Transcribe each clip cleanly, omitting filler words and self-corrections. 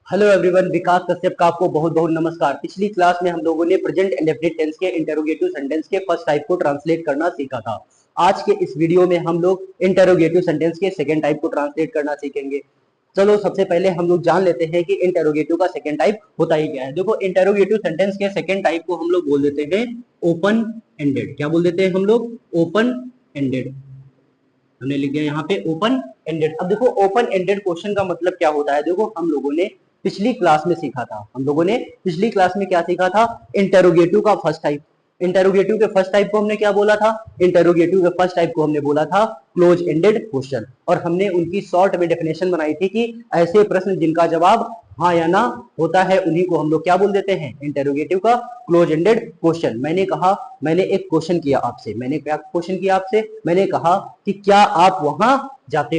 Hello everyone, विकास कश्यप का आपको बहुत बहुत नमस्कार। पिछली क्लास में हम लोगों ने प्रेजेंट इंडेफिनिट टेंस के इंटरोगेटिव सेंटेंस के फर्स्ट टाइप को ट्रांसलेट करना सीखा था। आज के इस वीडियो में हम लोग इंटरोगेटिव सेंटेंस के सेकंड टाइप को ट्रांसलेट करना सीखेंगे। चलो सबसे पहले हम लोग जान लेते हैं कि इंटरोगेटिव का सेकंड टाइप होता ही क्या है। देखो, इंटरोगेटिव सेंटेंस के सेकंड टाइप को हम लोग बोल देते हैं ओपन एंडेड। क्या बोल देते हैं हम लोग? Open ended. हमने लिख दिया यहाँ पे ओपन एंडेड। अब देखो, ओपन एंडेड क्वेश्चन का मतलब क्या होता है। देखो, हम लोगों ने पिछली क्लास में सीखा था, क्या सीखा था? इंटेरोगेटिव का फर्स्ट टाइप। इंटेरोगेटिव के फर्स्ट टाइप को हमने क्या बोला था? इंटेरोगेटिव के फर्स्ट टाइप को हमने बोला था क्लोज एंडेड क्वेश्चन। और हमने उनकी शॉर्ट में डेफिनेशन बनाई थी कि ऐसे प्रश्न जिनका जवाब हाँ या ना होता है उन्हीं को हम लोग क्या बोल देते हैं? इंटेरोगेटिव का क्लोज एंडेड क्वेश्चन। मैंने एक क्वेश्चन किया आपसे। मैंने कहा कि क्या आप वहां जाते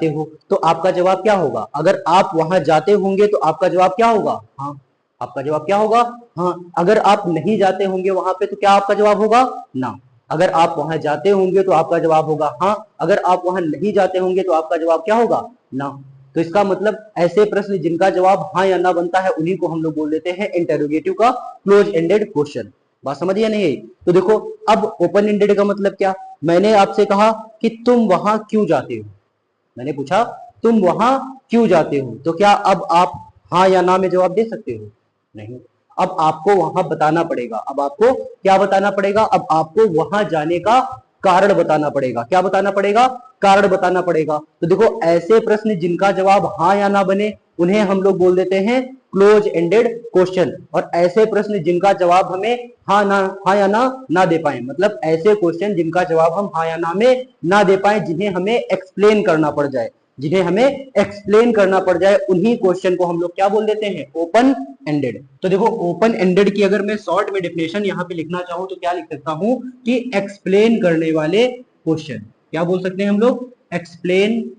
हो? तो आपका जवाब क्या होगा? अगर आप वहां जाते होंगे तो आपका जवाब क्या होगा? हाँ। आपका जवाब क्या होगा? हाँ। अगर आप नहीं जाते होंगे वहां पे तो क्या आपका जवाब होगा? ना। अगर आप वहां जाते होंगे तो आपका जवाब होगा हाँ। अगर आप वहां नहीं जाते होंगे तो आपका जवाब क्या होगा? ना। तो इसका मतलब ऐसे प्रश्न जिनका जवाब हाँ या ना बनता है उन्हीं को हम लोग बोल देते हैं इंटेरोगेटिव का क्लोज एंडेड क्वेश्चन। बात समझिए नहीं? तो देखो, अब ओपन एंडेड का मतलब क्या? मैंने आपसे कहा कि तुम वहां क्यों जाते हो। मैंने पूछा तुम वहां क्यों जाते हो, तो क्या अब आप हाँ या ना में जवाब दे सकते हो? नहीं। अब आपको वहां बताना पड़ेगा। अब आपको क्या बताना पड़ेगा? अब आपको वहां जाने का कारण बताना पड़ेगा। क्या बताना पड़ेगा? कारण बताना पड़ेगा। तो देखो, ऐसे प्रश्न जिनका जवाब हाँ या ना बने उन्हें हम लोग बोल देते हैं क्लोज एंडेड क्वेश्चन। और ऐसे प्रश्न जिनका जवाब हमें हाँ या ना दे पाए, मतलब ऐसे क्वेश्चन जिनका जवाब हम हाँ या ना में ना दे पाए, जिन्हें हमें एक्सप्लेन करना पड़ जाए उन्हीं क्वेश्चन को हम लोग क्या बोल देते हैं? Open ended. तो देखो, ओपन एंडेड की अगर मैं शॉर्ट में डेफिनेशन यहाँ पे लिखना चाहूं तो क्या लिख सकता हूं कि एक्सप्लेन करने वाले क्वेश्चन। क्या बोल सकते हैं हम लोग? एक्सप्लेन।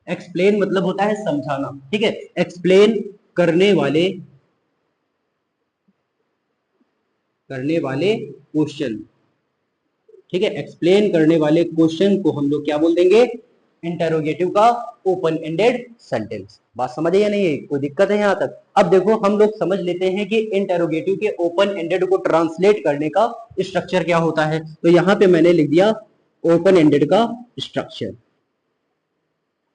एक्सप्लेन मतलब होता है समझाना, ठीक है? एक्सप्लेन करने वाले क्वेश्चन, ठीक है? एक्सप्लेन करने वाले क्वेश्चन को हम लोग क्या बोल देंगे? इंटेरोगेटिव का ओपन एंडेड सेंटेंस। बात समझ या नहीं है? कोई दिक्कत है यहां तक? अब देखो, हम लोग समझ लेते हैं कि इंटेरोगेटिव के ओपन एंडेड को ट्रांसलेट करने का स्ट्रक्चर क्या होता है। तो यहां पे मैंने लिख दिया ओपन एंडेड का स्ट्रक्चर।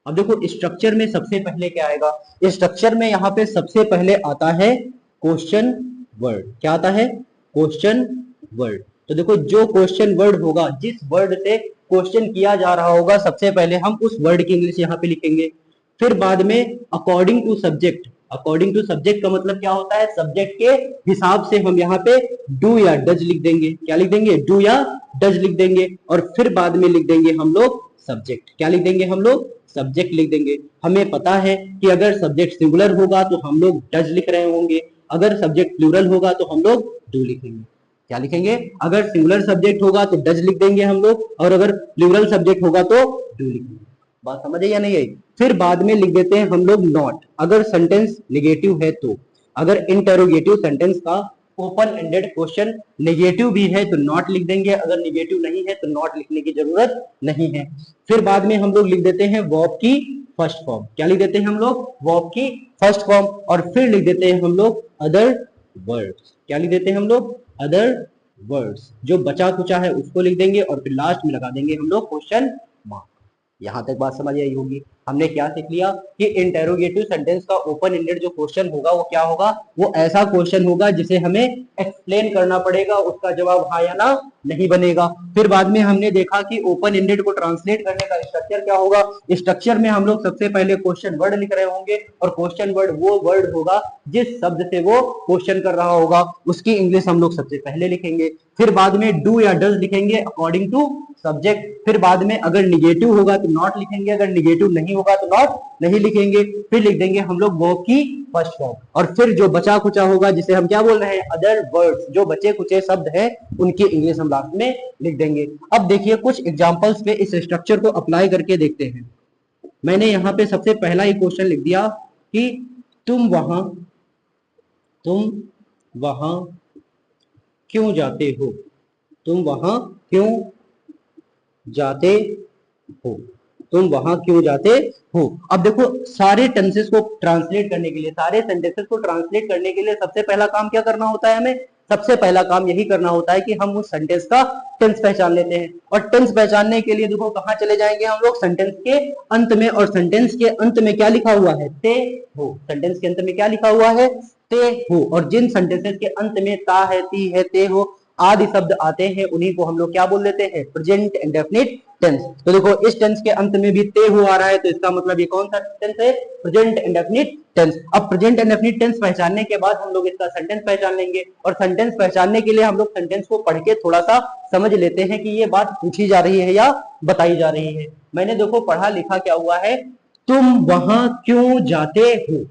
अब देखो, स्ट्रक्चर में सबसे पहले क्या आएगा? स्ट्रक्चर में यहाँ पे सबसे पहले आता है क्वेश्चन वर्ड। क्या आता है? Question word. तो देखो, जो क्वेश्चन वर्ड होगा, जिस वर्ड से क्वेश्चन किया जा रहा होगा, सबसे पहले हम उस वर्ड की इंग्लिश यहाँ पे लिखेंगे। फिर बाद में according to subject. According to subject का मतलब क्या होता है? सब्जेक्ट के हिसाब से हम यहाँ पे डू या डज लिख देंगे। क्या लिख देंगे? डू या डज लिख देंगे। और फिर बाद में लिख देंगे हम लोग सब्जेक्ट। क्या लिख देंगे हम लोग? सब्जेक्ट लिख देंगे। हमें पता है कि अगर सब्जेक्ट सिंगुलर होगा तो हम लोग डज लिख रहे होंगे, अगर सब्जेक्ट प्लूरल होगा तो हम लोग डू लिखेंगे। क्या लिखेंगे? अगर सिंगुलर सब्जेक्ट होगा तो डज लिख देंगे हम लोग, और अगर प्लूरल सब्जेक्ट होगा तो डू लिखेंगे। बात समझे या नहीं आई? फिर बाद में लिख देते हैं हम लोग नॉट, अगर सेंटेंस निगेटिव है तो। अगर इंटेरोगेटिव सेंटेंस का ओपन एंडेड क्वेश्चन नेगेटिव भी है तो नॉट लिख देंगे, अगर नेगेटिव नहीं है तो नॉट लिखने की जरूरत नहीं है। फिर बाद में हम लोग लिख देते हैं वर्ब की फर्स्ट फॉर्म। क्या लिख देते हैं हम लोग? वर्ब की फर्स्ट फॉर्म। और फिर लिख देते हैं हम लोग अदर वर्ड्स। क्या लिख देते हैं हम लोग? Other words. जो बचा कुचा है उसको लिख देंगे और फिर लास्ट में लगा देंगे हम लोग क्वेश्चन मार्क। यहां तक बात समझ आई होगी। हमने क्या सीख लिया कि इंटेरोगेटिव सेंटेंस का ओपन एंडेड जो क्वेश्चन होगा वो क्या होगा? वो ऐसा क्वेश्चन होगा जिसे हमें एक्सप्लेन करना पड़ेगा, उसका जवाब हाँ या ना नहीं बनेगा। फिर बाद में हमने देखा कि ओपन एंडेड को ट्रांसलेट करने का स्ट्रक्चर क्या होगा। स्ट्रक्चर में हम लोग सबसे पहले क्वेश्चन वर्ड लिख रहे होंगे, और क्वेश्चन वर्ड वो वर्ड होगा जिस शब्द से वो क्वेश्चन कर रहा होगा, उसकी इंग्लिश हम लोग सबसे पहले लिखेंगे। फिर बाद में डू या डज लिखेंगे अकॉर्डिंग टू सब्जेक्ट। फिर बाद में अगर निगेटिव होगा तो नॉट लिखेंगे, अगर निगेटिव नहीं होगा तो नॉट नहीं लिखेंगे। फिर लिख देंगे हम लोग वर्ब की फर्स्ट फॉर्म। और फिर जो बचा कुचा होगा, जिसे हम क्या बोल रहे हैं? Other words. जो बचे कुचे शब्द हैं उनकी इंग्लिश हम लास्ट में लिख देंगे। अब देखिए, कुछ एग्जांपल्स पे इस स्ट्रक्चर को अप्लाई करके देखते हैं। मैंने यहाँ पे सबसे पहला ही क्वेश्चन लिख दिया कि तुम वहां क्यों जाते हो? तुम वहां क्यों जाते हो? तुम वहां क्यों जाते हो। अब देखो सारे टेंसेस को ट्रांसलेट करने के लिए, सारे सेंटेंसेस को ट्रांसलेट करने के लिए सबसे पहला काम क्या करना होता है हमें, सबसे पहला काम यही करना होता है कि हम उस सेंटेंस का टेंस पहचान लेते हैं। और टेंस पहचानने के लिए देखो कहां चले जाएंगे हम लोग, सेंटेंस के अंत में। और सेंटेंस के अंत में क्या लिखा हुआ है, ते हो। सेंटेंस के अंत में क्या लिखा हुआ है, ते हो। और जिन सेंटेंसेस के अंत में ता है, ती है, ते हो आदि शब्द आते हैं उन्हीं को हम लोग क्या बोल देते हैं, प्रेजेंट इंडेफिनिट टेंस। तो देखो इस टेंस के अंत में भी ते हो आ रहा है, तो इसका मतलब ये कौन सा टेंस है, प्रेजेंट इंडेफिनिट टेंस। अब प्रेजेंट इंडेफिनिट टेंस पहचानने के बाद हम लोग इसका सेंटेंस पहचान लेंगे। और सेंटेंस पहचानने के लिए हम लोग सेंटेंस को पढ़ के थोड़ा सा समझ लेते हैं कि ये बात पूछी जा रही है या बताई जा रही है। मैंने देखो पढ़ा लिखा क्या हुआ है, तुम वहां क्यों जाते हो।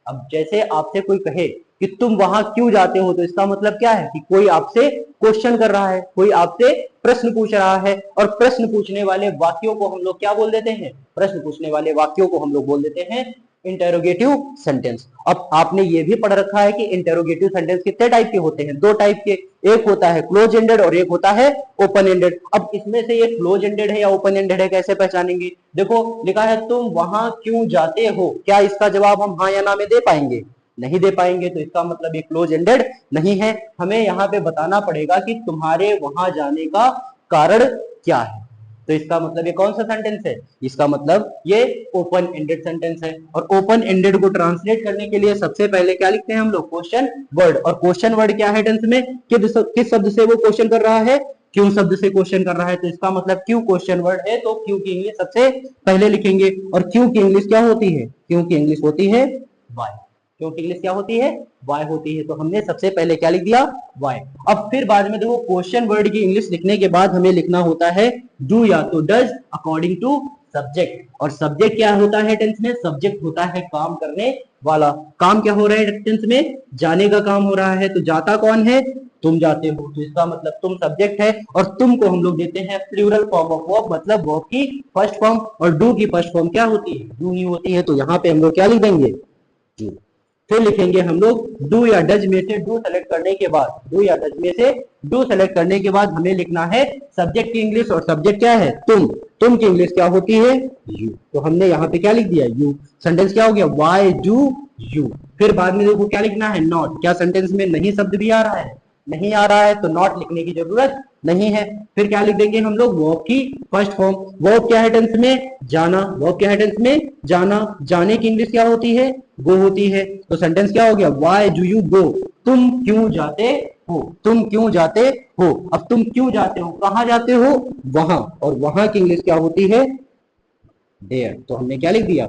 अब जैसे आपसे कोई कहे कि तुम वहां क्यों जाते हो, तो इसका मतलब क्या है कि कोई आपसे क्वेश्चन कर रहा है, कोई आपसे प्रश्न पूछ रहा है। और प्रश्न पूछने वाले वाक्यों को हम लोग क्या बोल देते हैं, प्रश्न पूछने वाले वाक्यों को हम लोग बोल देते हैं इंटेरोगेटिव सेंटेंस। अब आपने ये भी पढ़ रखा है कि इंटेरोगेटिव सेंटेंस कितने टाइप के होते हैं, दो टाइप के, एक होता है क्लोज एंडेड और एक होता है ओपन एंडेड। अब इसमें से ये क्लोज एंडेड है या ओपन एंडेड है कैसे पहचानेंगे, देखो लिखा है तुम वहां क्यों जाते हो, क्या इसका जवाब हम हाँ या ना में दे पाएंगे, नहीं दे पाएंगे, तो इसका मतलब ये क्लोज एंडेड नहीं है। हमें यहाँ पे बताना पड़ेगा कि तुम्हारे वहां जाने का कारण क्या है। तो इसका मतलब ये कौन सा सेंटेंस है, इसका मतलब ये ओपन एंडेड सेंटेंस है। और ओपन एंडेड को ट्रांसलेट करने के लिए सबसे पहले क्या लिखते हैं हम लोग, क्वेश्चन वर्ड। और क्वेश्चन वर्ड क्या है टेंस में, किस शब्द से वो क्वेश्चन कर रहा है, क्यों शब्द से क्वेश्चन कर रहा है। तो इसका मतलब क्यों क्वेश्चन वर्ड है, तो क्यों की इंग्लिश सबसे पहले लिखेंगे। और क्यों की इंग्लिश क्या होती है, क्यों की इंग्लिश होती है वाई। क्यों की इंग्लिश क्या होती है, वाई होती है। तो हमने सबसे पहले क्या लिख दिया, वाई। अब फिर बाद में देखो क्वेश्चन वर्ड की इंग्लिश लिखने के बाद हमें लिखना होता है डू या तो डज अकॉर्डिंग टू सब्जेक्ट। और सब्जेक्ट क्या होता है टेंस में, सब्जेक्ट होता है काम करने वाला। काम क्या हो रहा है टेंस में, जाने का काम हो रहा है। तो जाता कौन है, तुम जाते हो। तो इसका मतलब तुम सब्जेक्ट है। और तुम को हम लोग देते हैं प्लूरल फॉर्म ऑफ वर्ब, मतलब वर्ब की फर्स्ट फॉर्म। और डू की फर्स्ट फॉर्म क्या होती है, डू ही होती है। तो यहाँ पे हम लोग क्या लिख देंगे, डू। फिर लिखेंगे हम लोग डू या डज में से डू सेलेक्ट करने के बाद, डू या डज में से डू सेलेक्ट करने के बाद हमें लिखना है सब्जेक्ट की इंग्लिश। और सब्जेक्ट क्या है, तुम की इंग्लिश क्या होती है, यू। तो हमने यहाँ पे क्या लिख दिया, यू। सेंटेंस क्या हो गया, वाई डू यू। फिर बाद में देखो क्या लिखना है, नॉट। क्या सेंटेंस में नहीं शब्द भी आ रहा है, नहीं आ रहा है, तो नॉट लिखने की जरूरत नहीं है। फिर क्या लिख देंगे हम लोग, वर्ब की फर्स्ट फॉर्म। वर्ब क्या है टेंस में, जाना। वर्ब क्या है टेंस में, जाना। जाने की इंग्लिश क्या होती है, गो होती है। तो सेंटेंस क्या हो गया, व्हाई डू यू गो, तुम क्यों जाते हो, तुम क्यों जाते हो। अब तुम क्यों जाते हो, कहां जाते हो, वहां। और वहां की इंग्लिश क्या होती है, देयर। तो हमने क्या लिख दिया,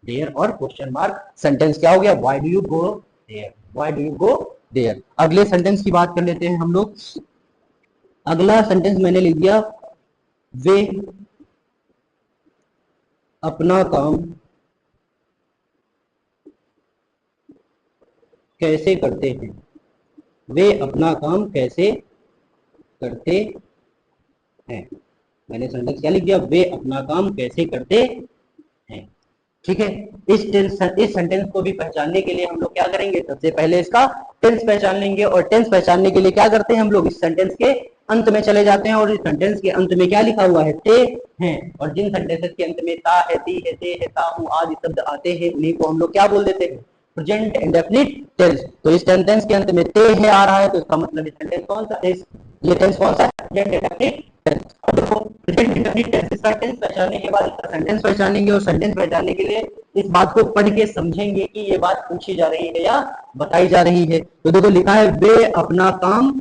देयर और क्वेश्चन मार्क। सेंटेंस क्या हो गया, why do you go there, why do you go there. अगले सेंटेंस की बात कर लेते हैं हम लोग। अगला सेंटेंस मैंने लिख दिया, वे अपना काम कैसे करते हैं, वे अपना काम कैसे करते हैं। मैंने सेंटेंस क्या लिख दिया, वे अपना काम कैसे करते हैं। ठीक है। इस सेंटेंस को भी पहचानने के लिए हम लोग क्या करेंगे, सबसे पहले इसका टेंस पहचान लेंगे। और टेंस पहचानने के लिए क्या करते हैं हम लोग, इस सेंटेंस के अंत में चले जाते हैं। और इस सेंटेंस के अंत में क्या लिखा हुआ है, ते हैं। और जिन सेंटेंसेस के अंत में ता है, ती है, ते है, ता हूं आदि शब्द आते हैं उन्हीं को हम लोग क्या बोल देते हैं, प्रेजेंट इंडेफिनिट टेंस। तो इस सेंटेंस के अंत में ते है आ रहा है, तो इसका मतलब ये सेंटेंस कौन सा है, ये टेंस कौन सा है, प्रेजेंट इंडेफिनिट टेंस। अब देखो प्रेजेंट इंडेफिनिट टेंस का टेंस पहचानने के बाद इसका सेंटेंस पहचानेंगे। और सेंटेंस पहचानने के लिए इस बात को पढ़ के समझेंगे कि ये बात पूछी जा रही है या बताई जा रही है। तो देखो लिखा है, वे अपना काम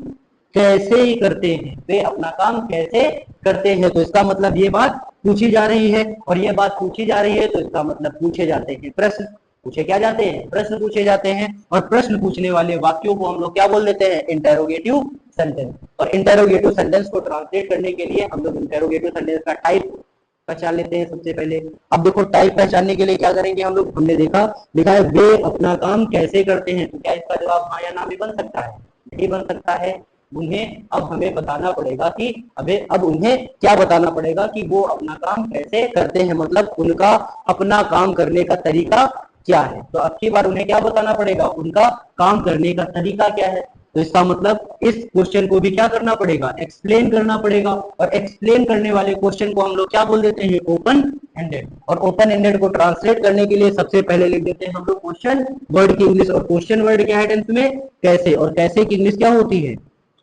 कैसे करते हैं, वे अपना काम कैसे करते हैं। तो इसका मतलब ये बात पूछी जा रही है। और ये बात पूछी जा रही है तो इसका मतलब पूछे जाते हैं प्रश्न, पूछे क्या जाते हैं, प्रश्न पूछे जाते हैं। और प्रश्न पूछने वाले वाक्यों को हम लोग क्या बोल देते हैं, इंटेरोगेटिव सेंटेंस। और इंटेरोगेटिव सेंटेंस को ट्रांसलेट करने के लिए हम लोग इंटेरोगेटिव सेंटेंस का टाइप पहचान लेते हैं सबसे पहले। अब देखो टाइप पहचानने के लिए क्या करेंगे हम लोग, हमने देखा लिखा है वे अपना काम कैसे करते हैं। तो क्या इसका जवाब हाँ या ना भी बन सकता है, नहीं बन सकता है। उन्हें अब हमें बताना पड़ेगा कि अब उन्हें क्या बताना पड़ेगा कि वो अपना काम कैसे करते हैं, मतलब उनका अपना काम करने का तरीका क्या है। तो अब की बार उन्हें क्या बताना पड़ेगा, उनका काम करने का तरीका क्या है। तो इसका मतलब इस क्वेश्चन को भी क्या करना पड़ेगा, एक्सप्लेन करना पड़ेगा। और एक्सप्लेन करने वाले क्वेश्चन को हम लोग क्या बोल देते हैं, ओपन एंडेड। और ओपन एंडेड को ट्रांसलेट करने के लिए सबसे पहले लिख देते हैं हम लोग क्वेश्चन वर्ड की इंग्लिश। और क्वेश्चन वर्ड क्या है टेंस में, कैसे। और कैसे की इंग्लिश क्या होती है,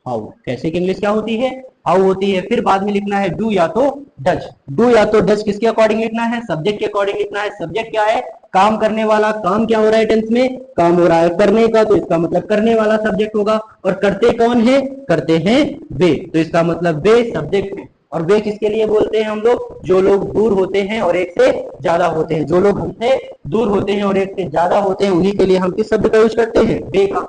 हाउ। कैसे की इंग्लिश क्या होती है, हाउ होती है। फिर बाद में लिखना है डू या तो डज। डू या तो डज किसके अकॉर्डिंग लिखना है, सब्जेक्ट के अकॉर्डिंग लिखना है। सब्जेक्ट क्या है, काम करने वाला। काम क्या हो रहा है टेंस में, काम हो रहा है करने का, तो इसका मतलब करने वाला सब्जेक्ट होगा। और करते कौन है, करते हैं वे, तो इसका मतलब वे सब्जेक्ट है। और वे किसके लिए बोलते हैं हम लोग, जो लोग दूर होते हैं और एक से ज्यादा होते हैं। जो लोग हमसे दूर होते हैं और एक से ज्यादा होते हैं उन्हीं के लिए हम किस शब्द का यूज करते हैं, वे का।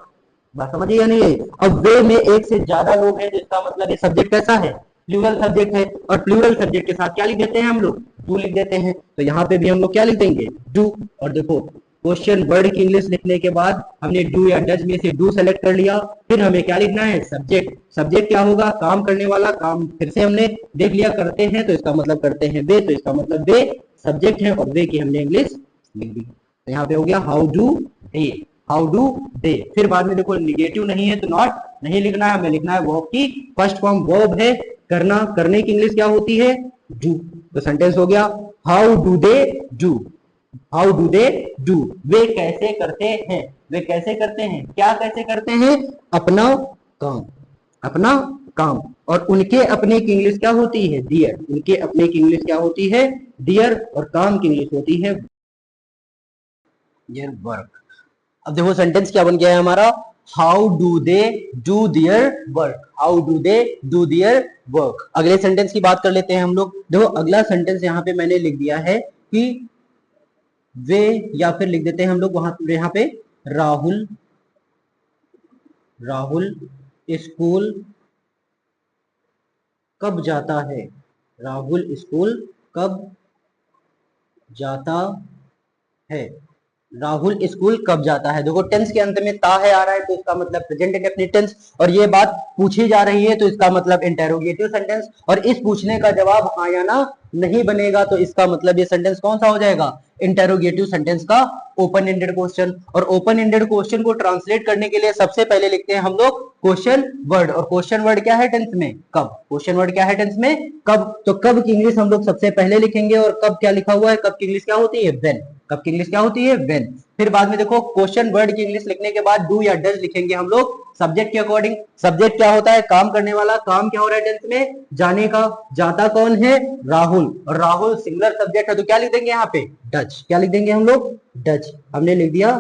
बात समझिए या नहीं है। अब वे में एक से ज्यादा लोग हैं, तो इसका मतलब ये सब्जेक्ट कैसा है, प्लूरल सब्जेक्ट है। और प्लूरल सब्जेक्ट के साथ क्या लिख देते हैं हम लोग, डू लिख देते हैं। तो यहाँ पे भी हम लोग क्या लिख देंगे, डू। और देखो क्वेश्चन वर्ड की इंग्लिश लिखने के बाद हमने डू या डज में से डू सेलेक्ट कर लिया। फिर हमें क्या लिखना है, सब्जेक्ट। सब्जेक्ट क्या होगा, काम करने वाला। काम फिर से हमने देख लिया, करते हैं तो इसका मतलब करते हैं वे, तो इसका मतलब वे सब्जेक्ट है। और वे की हमने इंग्लिश लिख दी। तो यहाँ पे हो गया how do they, how do दे। फिर बाद में देखो निगेटिव नहीं है तो नॉट नहीं लिखना है, हमें लिखना है वर्ब की फर्स्ट फॉर्म। वर्ब है करना, करने की इंग्लिश क्या होती है, डू। तो सेंटेंस हो गया how do they do, how do they do. वे कैसे करते हैं, वे कैसे करते हैं, क्या कैसे करते हैं, अपना काम, अपना काम। और उनके अपने की इंग्लिश क्या होती है, डियर। उनके अपने की इंग्लिश क्या होती है, डियर। और काम की इंग्लिश होती है डियर वर्क। अब देखो सेंटेंस क्या बन गया है हमारा, how do they do their work, how do they do their work. अगले सेंटेंस की बात कर लेते हैं हम लोग। देखो अगला सेंटेंस यहाँ पे मैंने लिख दिया है कि वे, या फिर लिख देते हैं हम लोग वहां यहाँ पे राहुल, राहुल स्कूल कब जाता है, राहुल स्कूल कब जाता है, राहुल स्कूल कब जाता है। देखो टेंस के अंत में ता है आ रहा है, तो इसका मतलब प्रेजेंट इंडेफिनिट टेंस। और ये बात पूछी जा रही है, तो इसका मतलब इंटेरोगेटिव सेंटेंस। और इस पूछने का जवाब हाँ या ना नहीं बनेगा, तो इसका मतलब ये सेंटेंस कौन सा हो जाएगा, इंटेरोगेटिव सेंटेंस का ओपन एंडेड क्वेश्चन। और ओपन एंडेड क्वेश्चन को ट्रांसलेट करने के लिए सबसे पहले लिखते हैं हम लोग क्वेश्चन वर्ड। और क्वेश्चन वर्ड क्या है टेंस में, कब। क्वेश्चन वर्ड क्या है टेंस में, कब। तो कब की इंग्लिश हम लोग सबसे पहले लिखेंगे। और कब क्या लिखा हुआ है, कब की इंग्लिश क्या होती है, व्हेन। कब की इंग्लिश क्या होती है, व्हेन। फिर बाद में देखो क्वेश्चन वर्ड की इंग्लिश लिखने के बाद डू या डज लिखेंगे हम लोग सब्जेक्ट के अकॉर्डिंग। सब्जेक्ट क्या होता है, काम करने वाला। काम क्या हो रहा है टेंस में, जाने का। जाता कौन है, राहुल। और राहुल सिंगुलर सब्जेक्ट है, तो क्या लिख देंगे यहाँ पे, डज। क्या लिख देंगे हम लोग, डज। हमने लिख दिया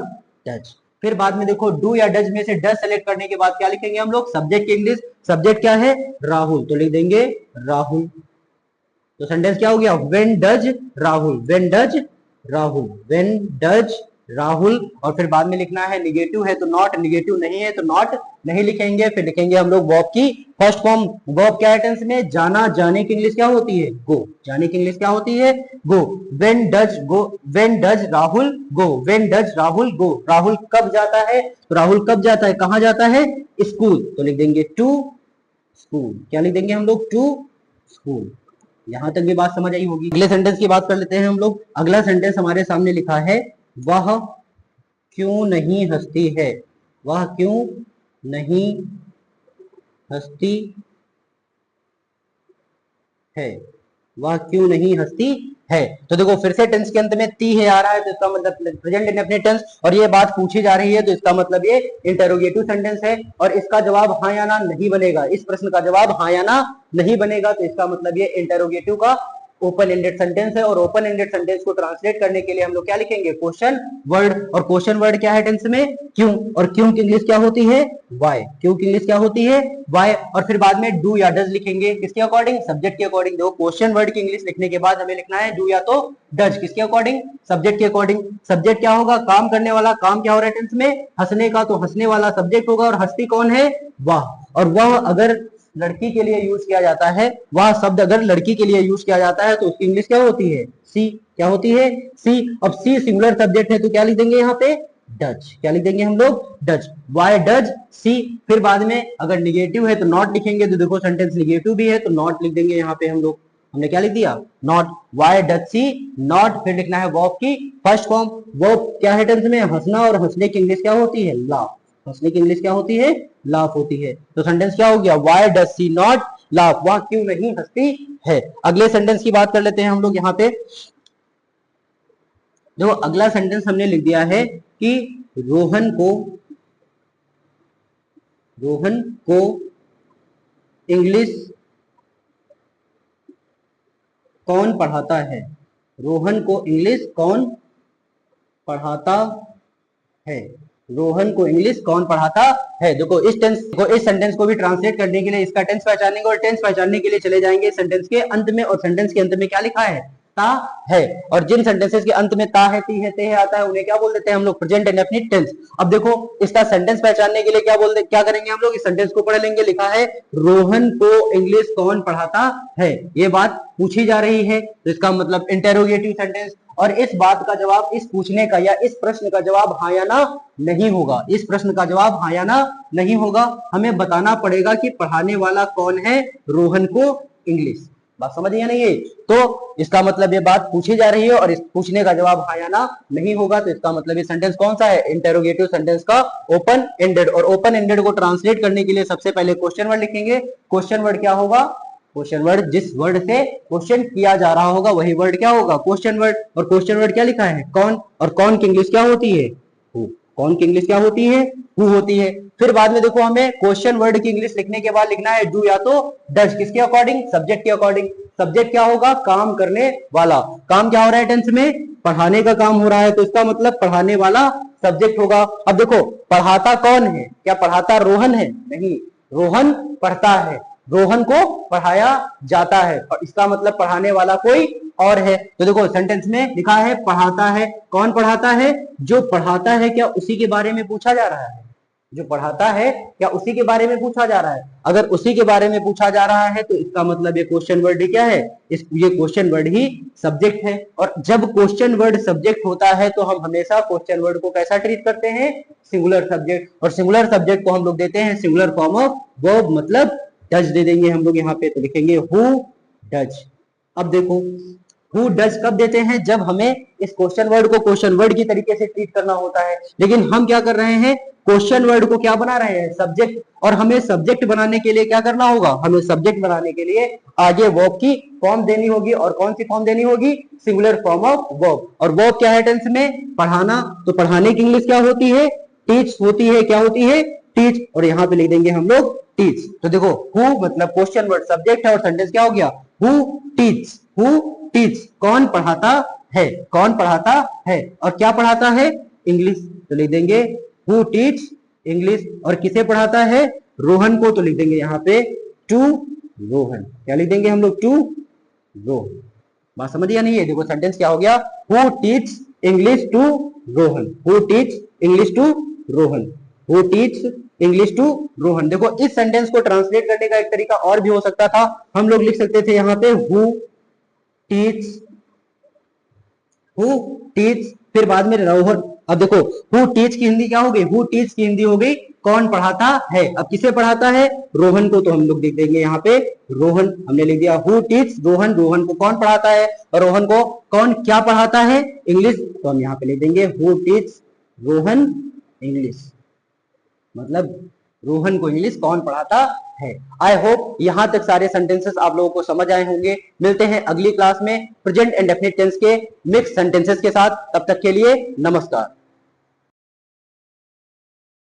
डज। फिर बाद में देखो डू या डज में से डज सेलेक्ट करने के बाद क्या लिखेंगे हम लोग, सब्जेक्ट की इंग्लिश। सब्जेक्ट क्या है, राहुल, तो लिख देंगे राहुल। तो सेंटेंस क्या हो गया, when does Rahul, when does Rahul, when does Rahul. और फिर बाद में लिखना है निगेटिव है तो नॉट, निगेटिव नहीं है तो नॉट नहीं लिखेंगे। फिर लिखेंगे हम लोग वर्ब की फर्स्ट फॉर्म। वर्ब क्या है टेंस में, जाना। जाने की इंग्लिश क्या होती है, गो। जाने की इंग्लिश क्या होती है, go. When does go, when does Rahul go, when does Rahul go. Rahul कब जाता है, तो राहुल कब जाता है, कहां जाता है, स्कूल, तो लिख देंगे टू स्कूल। क्या लिख देंगे हम लोग, टू स्कूल। यहां तक ये बात समझ आई होगी। अगले सेंटेंस की बात कर लेते हैं हम लोग। अगला सेंटेंस हमारे सामने लिखा है, वह क्यों नहीं हंसती है, वह क्यों नहीं हंसती है, वह क्यों नहीं हंसती है। तो देखो फिर से टेंस के अंत में ती है आ रहा है, तो इसका मतलब प्रेजेंट इंडेफिनिट टेंस। और ये बात पूछी जा रही है, तो इसका मतलब ये इंटेरोगेटिव सेंटेंस है। और इसका जवाब हाँ या ना नहीं बनेगा, इस प्रश्न का जवाब हाँ या ना नहीं बनेगा, तो इसका मतलब ये इंटेरोगेटिव का ओपन एंडेड सेंटेंस है। और ओपन एंडेड सेंटेंस को ट्रांसलेट करने के लिए हम लोग क्या लिखेंगे, क्वेश्चन वर्ड। और क्वेश्चन वर्ड क्या है टेंस में, क्यों। और क्यों की इंग्लिश क्या होती है, वाई। क्यों की इंग्लिश क्या होती है, वाई। और फिर बाद में डू या डज लिखेंगे, किसके अकॉर्डिंग, सब्जेक्ट के अकॉर्डिंग। देखो क्वेश्चन वर्ड की इंग्लिश लिखने के बाद हमें लिखना है डू या तो डज, किसके अकॉर्डिंग, सब्जेक्ट के अकॉर्डिंग। सब्जेक्ट क्या होगा, काम करने वाला। काम क्या हो रहा है टेंस में, हंसने का, तो हंसने वाला सब्जेक्ट होगा। और हंसती कौन है, वह। और वह अगर लड़की के लिए यूज किया जाता है, वह शब्द अगर लड़की के लिए यूज किया जाता है, तो उसकी इंग्लिश क्या होती है, सी। क्या होती है, सी। अब सी सिंगुलर सब्जेक्ट है, तो क्या लिख देंगे यहाँ पे, डज। क्या लिख देंगे हम लोग, डज। Why does she. फिर बाद में अगर निगेटिव है तो नॉट लिखेंगे, तो देखो सेंटेंस निगेटिव भी है तो नॉट लिख देंगे यहाँ पे हम लोग। हमने क्या लिख दिया, not. Why does she not. फिर लिखना है वर्ब की फर्स्ट फॉर्म। वर्ब क्या है टेंस में, हंसना। और हंसने की इंग्लिश क्या होती है, लाफ। हंसने की इंग्लिश क्या होती है? लाफ होती है। तो सेंटेंस क्या हो गया? Why does she not laugh, वह क्यों नहीं हंसती है। अगले सेंटेंस की बात कर लेते हैं हम लोग यहाँ पे। देखो अगला सेंटेंस हमने लिख दिया है कि रोहन को इंग्लिश कौन पढ़ाता है। रोहन को इंग्लिश कौन पढ़ाता है। रोहन को इंग्लिश कौन पढ़ाता है। देखो इस सेंटेंस को भी ट्रांसलेट करने के लिए इसका टेंस पहचानेंगे और टेंस पहचानने के लिए चले जाएंगे सेंटेंस के अंत में, और सेंटेंस के अंत में क्या लिखा है? ता है। और जिन सेंटेंसेस के अंत में ता है, ती है, ते है आता है, उन्हें क्या बोल देते हैं हम लोग? Present indefinite tense. अब देखो इसका सेंटेंस पहचानने के लिए क्या करेंगे हम लोग? इस सेंटेंस को पढ़ लेंगे। लिखा है रोहन को इंग्लिश कौन पढ़ाता है, ये बात पूछी जा रही है, तो इसका मतलब इंटेरोगेटिव सेंटेंस। और इस बात का जवाब, इस पूछने का या इस प्रश्न का जवाब हाँ या ना नहीं होगा। इस प्रश्न का जवाब हाँ या ना नहीं होगा। हमें बताना पड़ेगा कि पढ़ाने वाला कौन है रोहन को इंग्लिश। बात समझिए नहीं है? तो इसका मतलब ये बात पूछी जा रही है और इस पूछने का जवाब हाँ या ना नहीं होगा। तो इसका मतलब ये सेंटेंस कौन सा है? इंटेरोगेटिव सेंटेंस का ओपन एंडेड। और ओपन एंडेड को ट्रांसलेट करने के लिए सबसे पहले क्वेश्चन वर्ड लिखेंगे। क्वेश्चन वर्ड क्या होगा? क्वेश्चन वर्ड जिस वर्ड से क्वेश्चन किया जा रहा होगा वही वर्ड क्या होगा? Question word. और क्वेश्चन वर्ड क्या लिखा है? कौन। और कौन की इंग्लिश क्या होती है? हु। कौन की इंग्लिश क्या होती है? हु होती है। फिर बाद में देखो हमें क्वेश्चन वर्ड की इंग्लिश लिखने के बाद लिखना है डू या तो डज। किसके अकॉर्डिंग? सब्जेक्ट के अकॉर्डिंग। सब्जेक्ट क्या होगा? काम करने वाला। काम क्या हो रहा है टेंस में? पढ़ाने का काम हो रहा है, तो इसका मतलब पढ़ाने वाला सब्जेक्ट होगा। अब देखो पढ़ाता कौन है? क्या पढ़ाता रोहन है? नहीं, रोहन पढ़ता है, रोहन को पढ़ाया जाता है, और इसका मतलब पढ़ाने वाला कोई और है। तो देखो सेंटेंस में लिखा है पढ़ाता है। कौन पढ़ाता है? जो पढ़ाता है, क्या उसी के बारे में पूछा जा रहा है? जो पढ़ाता है क्या उसी के बारे में पूछा जा रहा है? अगर उसी के बारे में पूछा जा रहा है तो इसका मतलब ये क्वेश्चन वर्ड ही क्या है? ये क्वेश्चन वर्ड ही सब्जेक्ट है। और जब क्वेश्चन वर्ड सब्जेक्ट होता है तो हम हमेशा क्वेश्चन वर्ड को कैसा ट्रीट करते हैं? Singular subject. और सिंगुलर सब्जेक्ट को हम लोग देते हैं सिंगुलर फॉर्म ऑफ वर्ब, मतलब डज दे देंगे हम लोग यहाँ पे। तो लिखेंगे हु डज। अब देखो हु डज कब देते हैं? जब हमें इस क्वेश्चन वर्ड को क्वेश्चन वर्ड की तरीके से ट्रीट करना होता है। लेकिन हम क्या कर रहे हैं? क्वेश्चन वर्ड को क्या बना रहे हैं? सब्जेक्ट। और हमें सब्जेक्ट बनाने के लिए क्या करना होगा? हमें सब्जेक्ट बनाने के लिए आगे वर्ब की फॉर्म देनी होगी। और कौन सी फॉर्म देनी होगी? Singular form of verb. और वर्ब क्या है टेंस में? पढ़ाना। तो पढ़ाने की इंग्लिश क्या होती है? टीच होती है। क्या होती है? टीच। और यहाँ पे लिख देंगे हम लोग टीच। तो देखो हु मतलब क्वेश्चन वर्ड सब्जेक्ट है और सेंटेंस क्या हो गया? Who teach. हु टीच, कौन पढ़ाता है? कौन पढ़ाता है? और क्या पढ़ाता है? इंग्लिश। तो लिख देंगे हु टीच इंग्लिश। और किसे पढ़ाता है? रोहन को। तो लिख देंगे यहाँ पे टू रोहन। क्या लिख देंगे हम लोग? टू रोहन। बात समझ या नहीं है? देखो सेंटेंस क्या हो गया? Who teach English to Rohan. Who teach English to Rohan. Who teach English to Rohan. देखो इस सेंटेंस को ट्रांसलेट करने का एक तरीका और भी हो सकता था। हम लोग लिख सकते थे यहाँ पे हु टीच, फिर बाद में रोहन। अब देखो हु टीच की हिंदी क्या हो गई? हु टीच की हिंदी हो गई कौन पढ़ाता है। अब किसे पढ़ाता है? रोहन को। तो हम लोग लिख देंगे यहाँ पे रोहन। हमने लिख दिया हु टीच रोहन। रोहन को कौन पढ़ाता है? और रोहन को कौन क्या पढ़ाता है? इंग्लिश। तो हम यहाँ पे लिख देंगे हु टीच रोहन इंग्लिश, मतलब रोहन को इंग्लिश कौन पढ़ाता है। आई होप यहां तक सारे सेंटेंसेस आप लोगों को समझ आए होंगे। मिलते हैं अगली क्लास में प्रेजेंट इंडेफिनिट टेंस के मिक्स सेंटेंसेस के साथ। तब तक के लिए नमस्कार।